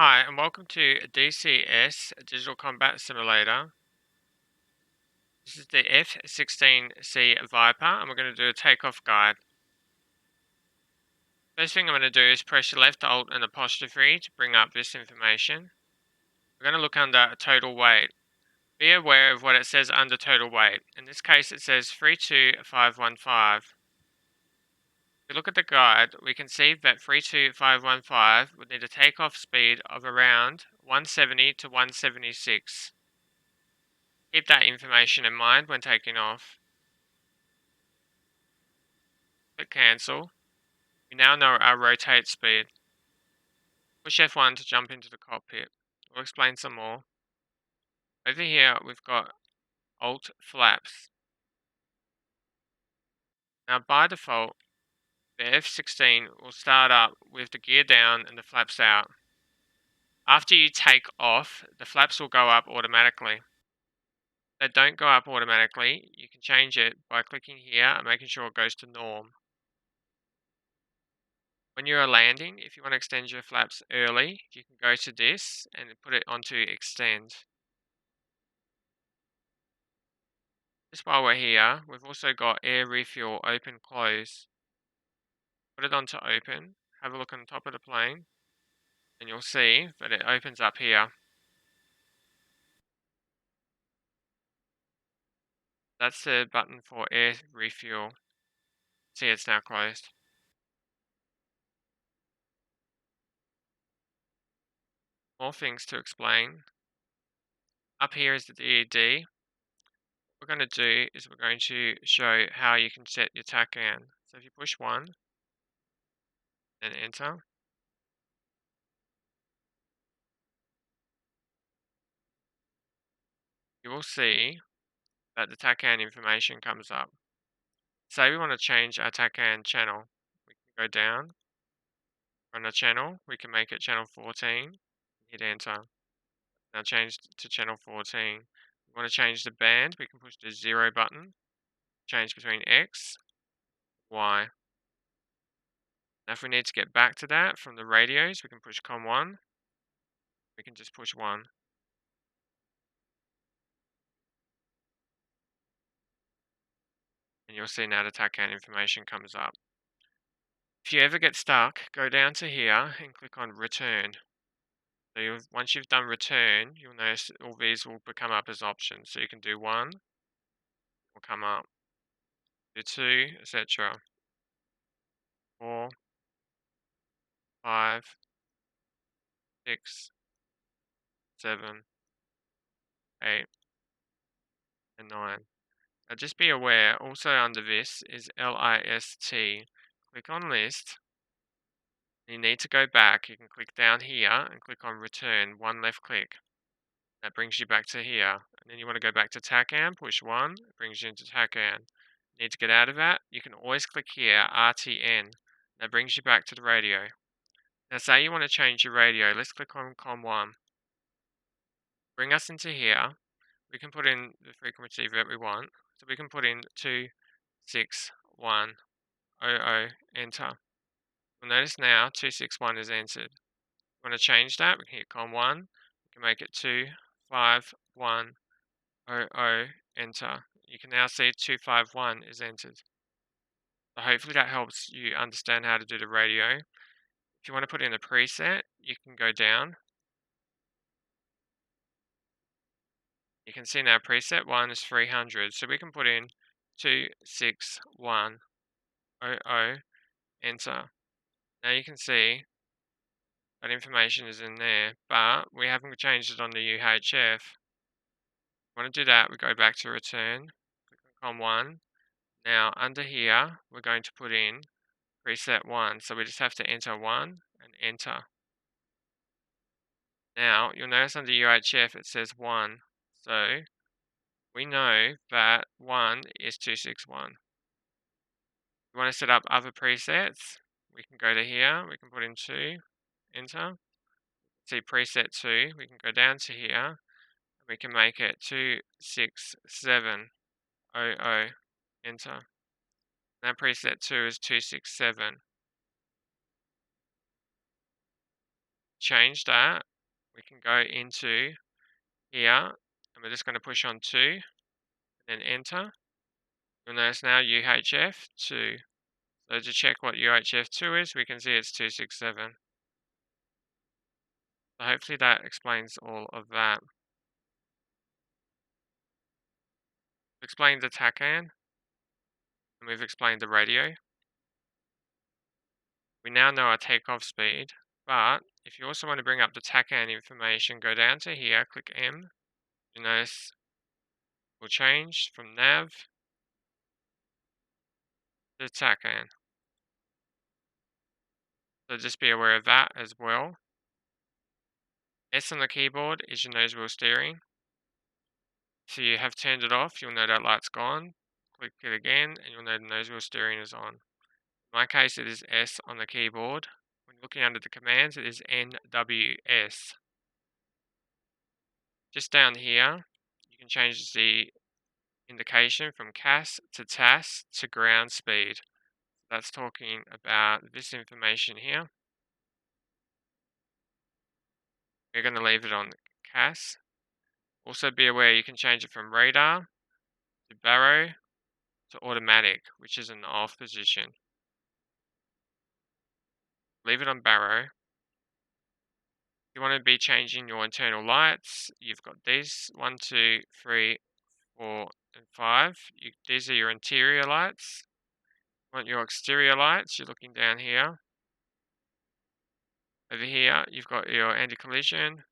Hi, and welcome to DCS, Digital Combat Simulator. This is the F-16C Viper, and we're going to do a takeoff guide. First thing I'm going to do is press left Alt and apostrophe to bring up this information. We're going to look under total weight. Be aware of what it says under total weight. In this case, it says 32515. If we look at the guide, we can see that 32515 would need a takeoff speed of around 170 to 176. Keep that information in mind when taking off. Click cancel. We now know our rotate speed. Push F1 to jump into the cockpit. We'll explain some more. Over here we've got Alt flaps. Now by default, the F-16 will start up with the gear down and the flaps out. After you take off, the flaps will go up automatically. If they don't go up automatically, you can change it by clicking here and making sure it goes to norm. When you are landing, if you want to extend your flaps early, you can go to this and put it onto extend. Just while we're here, we've also got air refuel open close. Put it onto open, have a look on the top of the plane, and you'll see that it opens up here. That's the button for air refuel. See, it's now closed. More things to explain. Up here is the DED. What we're going to do is we're going to show how you can set your TACAN. So if you push 1 and enter, you will see that the TACAN information comes up. Say we want to change our TACAN channel. We can go down on a channel. We can make it channel 14. Hit enter. Now change to channel 14. We want to change the band. We can push the 0 button. Change between X, Y. Now if we need to get back to that from the radios, we can push COM1. We can just push 1. And you'll see now the TACAN information comes up. If you ever get stuck, go down to here and click on return. So once you've done return, you'll notice all these will come up as options. So you can do 1, will come up, do 2, etc. 4, 5, 6, 7, 8, and 9. Now just be aware, also under this is LIST. Click on list. You need to go back. You can click down here and click on return, 1 left click. That brings you back to here. And then you want to go back to TACAN, push 1, it brings you into TACAN. You need to get out of that. You can always click here, RTN. That brings you back to the radio. Now say you want to change your radio. Let's click on COM1. Bring us into here. We can put in the frequency that we want. So we can put in 26100, enter. You'll notice now 261 is entered. If we want to change that, we can hit COM1. We can make it 25100, enter. You can now see 251 is entered. So hopefully that helps you understand how to do the radio. If you want to put in a preset, you can go down. You can see now preset 1 is 300, so we can put in 26100, enter. Now you can see that information is in there, but we haven't changed it on the UHF. If we want to do that, we go back to return, click on COM1. Now under here, we're going to put in preset 1, so we just have to enter 1 and enter. Now you'll notice under UHF it says 1, so we know that 1 is 261. If we want to set up other presets, we can go to here, we can put in 2, enter. See preset 2, we can go down to here, we can make it 26700, enter. Now preset 2 is 267. change that, we can go into here, and we're just going to push on 2, and then enter. You'll notice now UHF 2. So to check what UHF 2 is, we can see it's 267. So hopefully that explains all of that. We've explained the TACAN, and we've explained the radio. We now know our takeoff speed, but if you also want to bring up the TACAN information, go down to here, click M. You notice we'll change from nav to TACAN. So just be aware of that as well. S on the keyboard is your nose wheel steering. If you have turned it off, you'll know that light's gone. Click it again, and you'll know the nose wheel steering is on. In my case, it is S on the keyboard. When looking under the commands, it is NWS. Just down here, you can change the indication from CAS to TAS to ground speed. That's talking about this information here. We're going to leave it on CAS. Also be aware you can change it from radar to baro to automatic, which is an off position. Leave it on baro. If you want to be changing your internal lights, you've got these 1, 2, 3, 4, and 5. These are your interior lights. If you want your exterior lights, you're looking down here. Over here, you've got your anti-collision,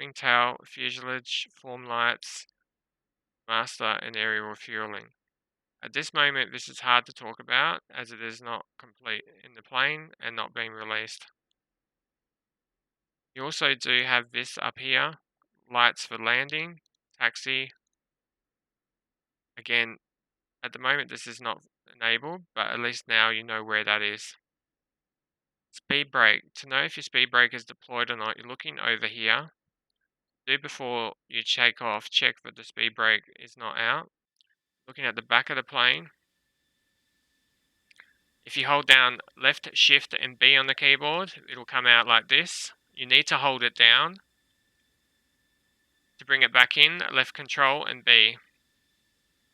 wingtail, fuselage, form lights, master, and aerial refueling. At this moment, this is hard to talk about as it is not complete in the plane and not being released. You also do have this up here, lights for landing, taxi. Again, at the moment this is not enabled, but at least now you know where that is. Speed brake. To know if your speed brake is deployed or not, you're looking over here. Do before you take off, check that the speed brake is not out. Looking at the back of the plane. If you hold down left shift and B on the keyboard, it'll come out like this. You need to hold it down. To bring it back in, left control and B.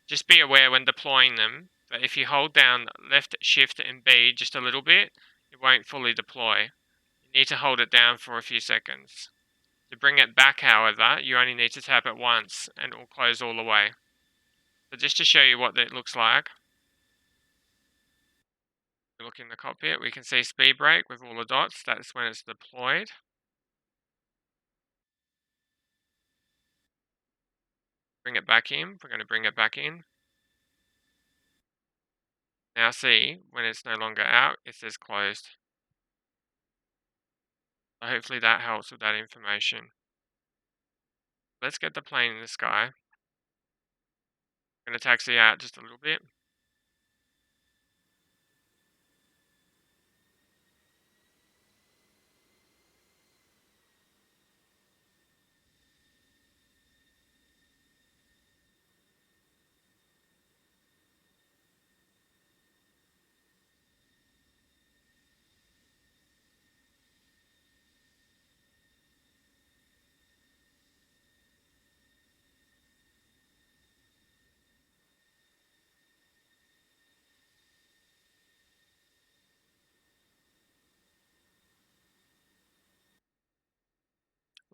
Just be aware when deploying them that if you hold down left shift and B just a little bit, it won't fully deploy. You need to hold it down for a few seconds. To bring it back, however, you only need to tap it once and it will close all the way. So just to show you what it looks like. Look in the cockpit, we can see speed brake with all the dots. That's when it's deployed. Bring it back in. We're going to bring it back in. Now see, when it's no longer out, it says closed. So hopefully that helps with that information. Let's get the plane in the sky. I'm going to taxi out just a little bit.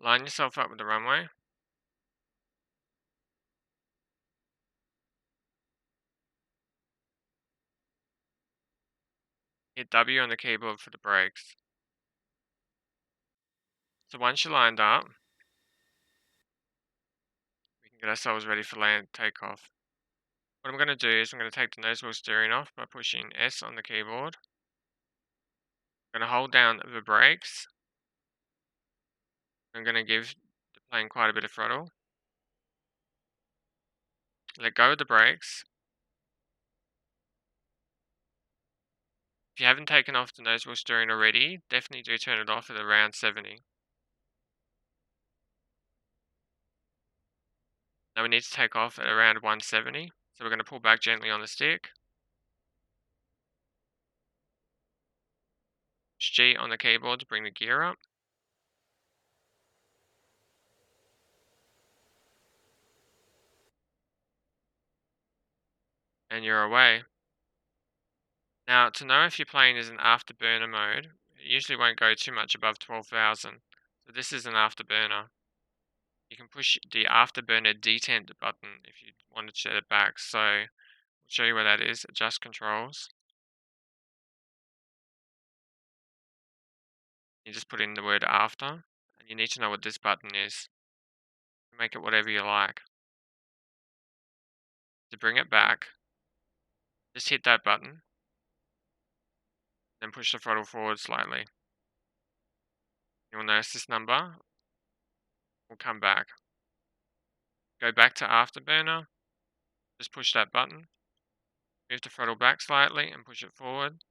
Line yourself up with the runway. Hit W on the keyboard for the brakes. So once you're lined up, we can get ourselves ready for takeoff. What I'm going to do is I'm going to take the nose wheel steering off by pushing S on the keyboard. I'm going to hold down the brakes. I'm going to give the plane quite a bit of throttle. Let go of the brakes. If you haven't taken off the nose wheel steering already, definitely do turn it off at around 70. Now we need to take off at around 170. So we're going to pull back gently on the stick. Push G on the keyboard to bring the gear up. and you're away. Now, to know if your plane is in afterburner mode, it usually won't go too much above 12,000. So this is an afterburner. You can push the afterburner detent button if you want to set it back. So I'll show you where that is. Adjust controls. You just put in the word after, and you need to know what this button is. Make it whatever you like. To bring it back, just hit that button, then push the throttle forward slightly. You'll notice this number will come back. Go back to afterburner, just push that button, move the throttle back slightly and push it forward.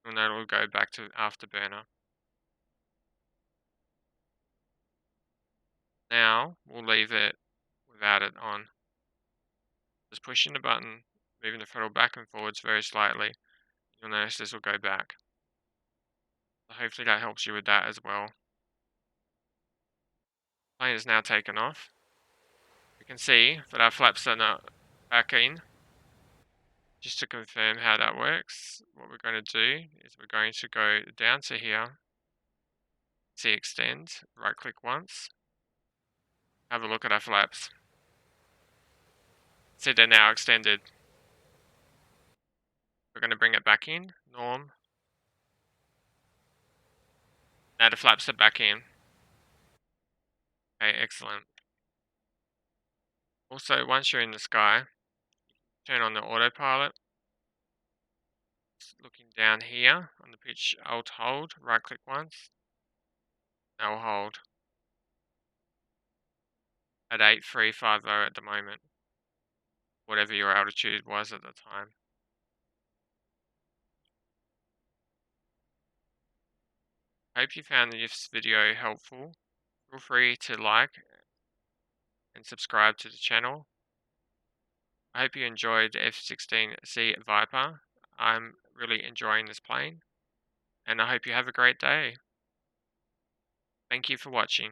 You'll know it will go back to afterburner. Now we'll leave it without it on. Just pushing the button, moving the throttle back and forwards very slightly. You'll notice this will go back. So hopefully that helps you with that as well. Plane is now taken off. You can see that our flaps are not back in. Just to confirm how that works, what we're going to do is we're going to go down to here, see extend, right click once, have a look at our flaps. See, they're now extended. We're going to bring it back in, norm. Now the flaps are back in. Okay, excellent. Also, once you're in the sky, turn on the autopilot. Looking down here on the pitch, Alt hold, right click once. Now hold. At 8350 at the moment. Whatever your altitude was at the time. Hope you found this video helpful. Feel free to like and subscribe to the channel. I hope you enjoyed the F-16C Viper. I'm really enjoying this plane, and I hope you have a great day. Thank you for watching.